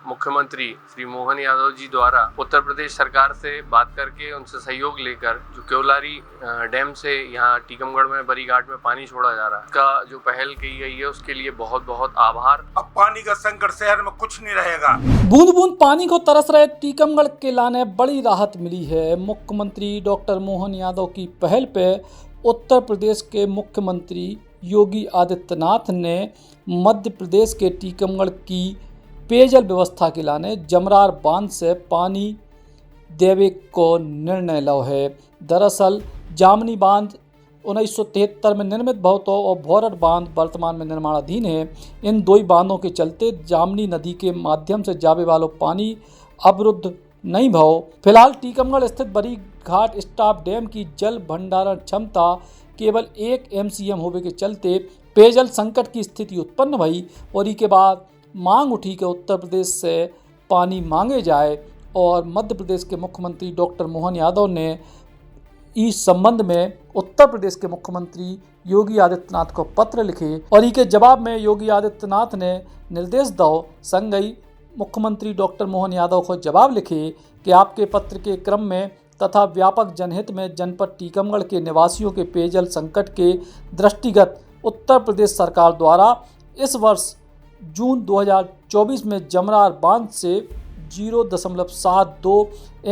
मुख्यमंत्री श्री मोहन यादव जी द्वारा उत्तर प्रदेश सरकार से बात करके उनसे सहयोग लेकर जो केवलारी डैम से यहाँ टीकमगढ़ में बरी घाट में पानी छोड़ा जा रहा है, उसका जो पहल की गई है उसके लिए बहुत बहुत आभार। अब पानी का संकट शहर में कुछ नहीं रहेगा। बूंद बूंद पानी को तरस रहे टीकमगढ़ के लाने बड़ी राहत मिली है। मुख्यमंत्री डॉक्टर मोहन यादव की पहल पे उत्तर प्रदेश के मुख्यमंत्री योगी आदित्यनाथ ने मध्य प्रदेश के टीकमगढ़ की पेयजल व्यवस्था के लाने जमरार बांध से पानी देवे को निर्णय लो है। दरअसल जामनी बांध 1973 में निर्मित बहुत और भौरट बांध वर्तमान में निर्माणाधीन है। इन दो ही बांधों के चलते जामनी नदी के माध्यम से जावे वालों पानी अवरुद्ध नहीं भाव। फिलहाल टीकमगढ़ स्थित बरी घाट स्टाफ डैम की जल भंडारण क्षमता केवल 1 MCM होने के चलते पेयजल संकट की स्थिति उत्पन्न भई और इसके बाद मांग उठी कि उत्तर प्रदेश से पानी मांगे जाए और मध्य प्रदेश के मुख्यमंत्री डॉक्टर मोहन यादव ने इस संबंध में उत्तर प्रदेश के मुख्यमंत्री योगी आदित्यनाथ को पत्र लिखे और इसके जवाब में योगी आदित्यनाथ ने निर्देश दो संगई मुख्यमंत्री डॉक्टर मोहन यादव को जवाब लिखे कि आपके पत्र के क्रम में तथा व्यापक जनहित में जनपद टीकमगढ़ के निवासियों के पेयजल संकट के दृष्टिगत उत्तर प्रदेश सरकार द्वारा इस वर्ष जून 2024 में जमरार बांध से 0.72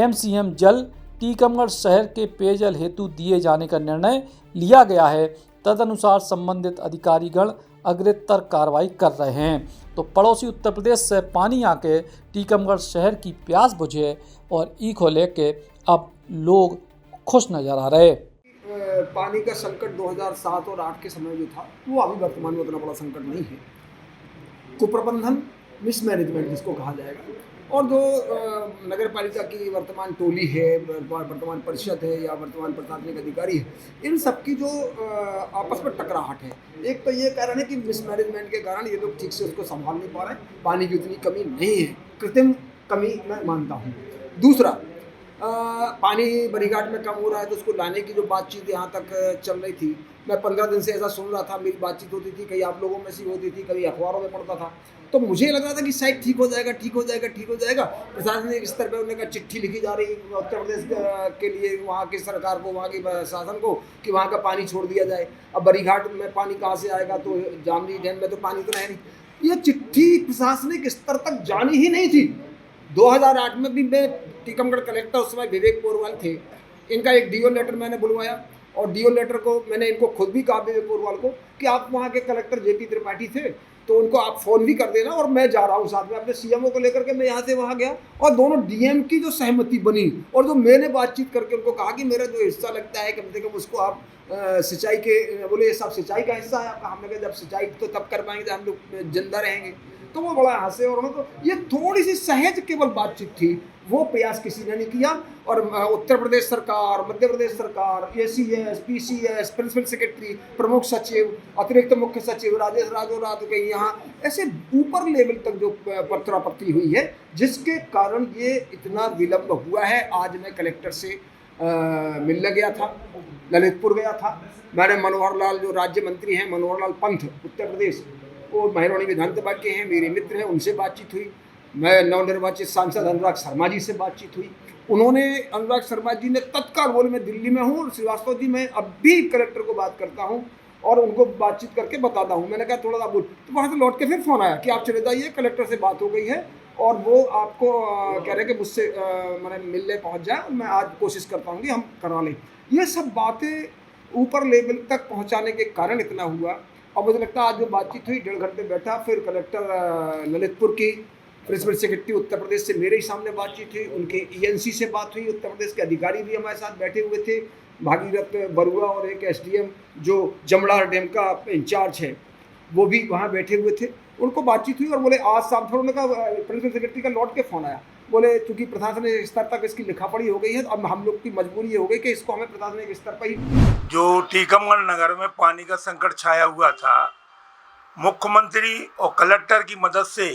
MCM जल टीकमगढ़ शहर के पेयजल हेतु दिए जाने का निर्णय लिया गया है। तदनुसार संबंधित अधिकारीगण अग्रेतर कार्रवाई कर रहे हैं। तो पड़ोसी उत्तर प्रदेश से पानी आके टीकमगढ़ शहर की प्यास बुझे और ई को लेके अब लोग खुश नजर आ रहे। पानी का संकट 2007 और 8 के समय जो था वो अभी वर्तमान में उतना बड़ा संकट नहीं है। कुप्रबंधन, मिसमैनेजमेंट जिसको कहा जाएगा, और जो नगर पालिका की वर्तमान टोली है, वर्तमान परिषद है या वर्तमान प्रशासनिक अधिकारी है, इन सब की जो आपस में टकराहट है। एक तो ये कारण है कि मिसमैनेजमेंट के कारण ये लोग ठीक से उसको संभाल नहीं पा रहे हैं। पानी की उतनी कमी नहीं है, कृत्रिम कमी मैं मानता हूँ। दूसरा, पानी बरीघाट में कम हो रहा है तो उसको लाने की जो बातचीत यहाँ तक चल रही थी, मैं 15 दिन से ऐसा सुन रहा था, मेरी बातचीत होती थी, कई आप लोगों में से होती थी, कभी अखबारों में पढ़ता था, तो मुझे लग रहा था कि शायद ठीक हो जाएगा, ठीक हो जाएगा, ठीक हो जाएगा। प्रशासनिक स्तर पर उन्होंने कहा चिट्ठी लिखी जा रही है उत्तर प्रदेश के लिए, वहाँ की सरकार को, वहाँ के शासन को, कि वहाँ का पानी छोड़ दिया जाए। अब बरीघाट में पानी कहाँ से आएगा, तो जामनी डैम में तो पानी तो है नहीं। ये चिट्ठी प्रशासनिक स्तर तक जानी ही नहीं थी। 2008 में भी मैं टीकमगढ़ कलेक्टर उस समय विवेक पोरवाल थे, इनका एक डीओ लेटर मैंने बुलवाया और डीओ लेटर को मैंने इनको खुद भी कहा विवेक पोरवाल को कि आप वहाँ के कलेक्टर जेपी त्रिपाठी थे तो उनको आप फ़ोन भी कर देना और मैं जा रहा हूँ साथ में अपने सीएमओ को लेकर के। मैं यहाँ से वहाँ गया और दोनों डीएम की जो सहमति बनी और जो मैंने बातचीत करके उनको कहा कि मेरा जो हिस्सा लगता है कम से कम उसको आप सिंचाई के, बोले ये सब सिंचाई का हिस्सा है आपका। हमने कहा जब सिंचाई तो तब कर पाएंगे जब हम लोग जिंदा रहेंगे। तो वो बड़ा हंसे और तो ये थोड़ी सी सहज केवल बातचीत थी, वो प्रयास किसी ने नहीं किया। और उत्तर प्रदेश सरकार, मध्य प्रदेश सरकार, ACS, PCS, प्रिंसिपल सेक्रेटरी, प्रमुख सचिव, अतिरिक्त मुख्य सचिव, राजेश राजौरा तो कहीं यहाँ ऐसे ऊपर लेवल तक जो पत्रापत्री हुई है, जिसके कारण ये इतना विलम्ब हुआ है। आज मैं कलेक्टर से मिलने गया था, ललितपुर गया था। मैंने मनोहर लाल जो राज्य मंत्री हैं, मनोहर लाल पंथ उत्तर प्रदेश, वो महिरोनी विधानसभा के हैं, मेरे मित्र हैं, उनसे बातचीत हुई। मैं नवनिर्वाचित सांसद अनुराग शर्मा जी से बातचीत हुई। उन्होंने, अनुराग शर्मा जी ने तत्काल बोले मैं दिल्ली में हूँ और श्रीवास्तव जी मैं अब भी कलेक्टर को बात करता हूँ और उनको बातचीत करके बताता हूँ। मैंने कहा थोड़ा सा बोल, तो वहाँ से लौट के फिर फ़ोन आया कि आप चले जाइए, कलेक्टर से बात हो गई है और वो आपको कह रहे कि मुझसे मैंने मिलने पहुँच जाए और मैं आज कोशिश करता हूँ कि हम करा लें। ये सब बातें ऊपर लेवल तक पहुँचाने के कारण इतना हुआ। और मुझे लगता है आज जो बातचीत हुई 1.5 घंटे बैठा, फिर कलेक्टर ललितपुर की प्रिंसिपल सेक्रेटरी उत्तर प्रदेश से मेरे ही सामने बातचीत हुई, उनके ENC से बात हुई, उत्तर प्रदेश के अधिकारी भी हमारे साथ बैठे हुए थे, भागीरथ बरुआ और एक SDM जो जमरार डैम का इंचार्ज है वो भी वहाँ बैठे हुए थे। उनको बातचीत हुई और बोले आज शाम, फिर उन्होंने कहा प्रिंसिपल सेक्रेटरी का लौट के फ़ोन आया, बोले चूँकि प्रशासनिक स्तर तक इसकी लिखा पढ़ी हो गई है तो अब हम लोग की मजबूरी ये हो गई कि इसको हमें प्रशासनिक स्तर पर ही। जो टीकमगढ़ नगर में पानी का संकट छाया हुआ था, मुख्यमंत्री और कलेक्टर की मदद से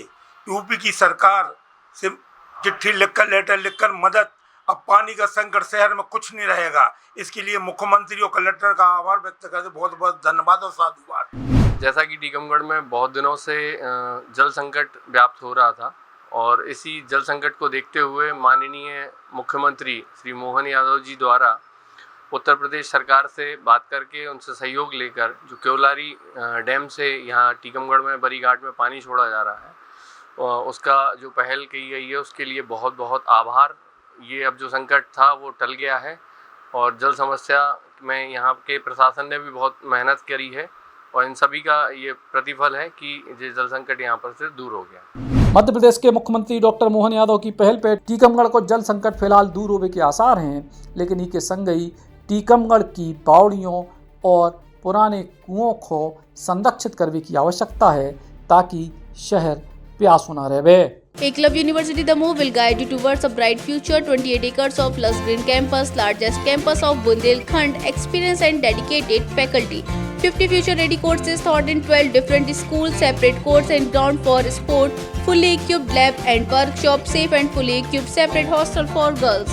यूपी की सरकार से चिट्ठी लिखकर, लेटर लिखकर मदद, अब पानी का संकट शहर में कुछ नहीं रहेगा। इसके लिए मुख्यमंत्री और कलेक्टर का आभार व्यक्त करते, बहुत बहुत धन्यवाद और साधुवाद। जैसा कि टीकमगढ़ में बहुत दिनों से जल संकट व्याप्त हो रहा था और इसी जल संकट को देखते हुए माननीय मुख्यमंत्री श्री मोहन यादव जी द्वारा उत्तर प्रदेश सरकार से बात करके उनसे सहयोग लेकर जो केवलारी डैम से यहाँ टीकमगढ़ में बरी घाट में पानी छोड़ा जा रहा है, उसका जो पहल की गई है उसके लिए बहुत बहुत आभार। ये अब जो संकट था वो टल गया है और जल समस्या में यहाँ के प्रशासन ने भी बहुत मेहनत करी है और इन सभी का ये प्रतिफल है कि ये जल संकट यहाँ पर से दूर हो गया। मध्य प्रदेश के मुख्यमंत्री डॉक्टर मोहन यादव की पहल पर टीकमगढ़ को जल संकट फिलहाल दूर होने के आसार हैं, लेकिन इसके संग ही टीकमगढ़ की बावड़ियों और पुराने कुओं को संरक्षित करने की आवश्यकता है ताकि शहर प्यासू न रहे। Eklavya University The Move will guide you towards a bright future. 28 acres of lush green campus, largest campus of Bundelkhand, experienced and dedicated faculty. 50 future-ready courses taught in 12 different schools, separate courts and ground for sport, fully equipped lab and workshop, safe and fully equipped separate hostel for girls.